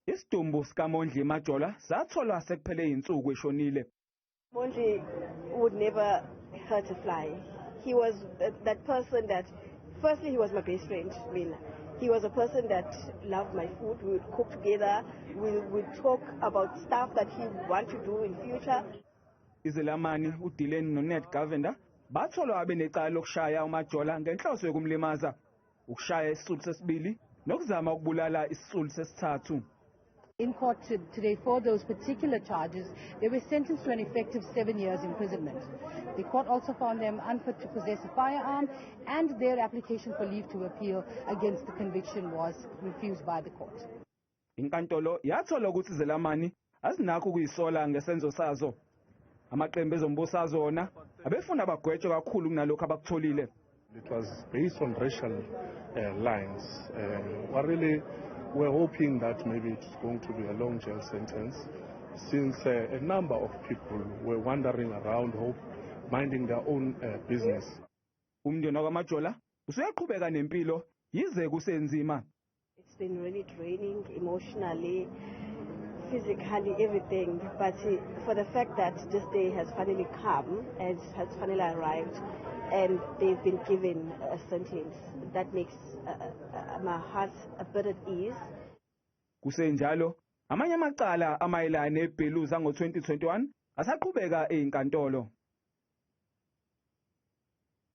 Isidumbu sikaMondli Majola satholwa sekuphele insuku eshonile. Mondli would never hurt a fly. He was that person that, firstly, he was my best friend. I mean, he was a person that loved my food. We would cook together. We would talk about stuff that he would want to do in future. Izelamani, uDylan noNed Govender batholwa abenecala lokushaya uMajola ngenhloso yokulimaza, ukushaya isisulu sesibili nokuzama ukubulala isisulu sesithathu. In court today for those particular charges, they were sentenced to an effective 7 years imprisonment. The court also found them unfit to possess a firearm, and their application for leave to appeal against the conviction was refused by the court. Inkantolo yathola ukuthi Izelamani azinakho ukuyisola ngesenzo sazo. Amaqembu ezombusazwe wona abefuna bagwetshwe kakhulu kunalokho abakutholile. It was based on racial lines. We're hoping that maybe it's going to be a long jail sentence, since a number of people were wandering around, minding their own business. Umndeni wakwaMajola usuyaqhubeka nempilo yize kusenzima. It's been really draining emotionally, physically, everything. But for the fact that this day has finally come and has finally arrived, and they've been given a sentence, that makes my heart a bit at ease. Kusenjalo, amanye amacala amayelana nebhelu zango 2021 asaqhubeka einkantolo.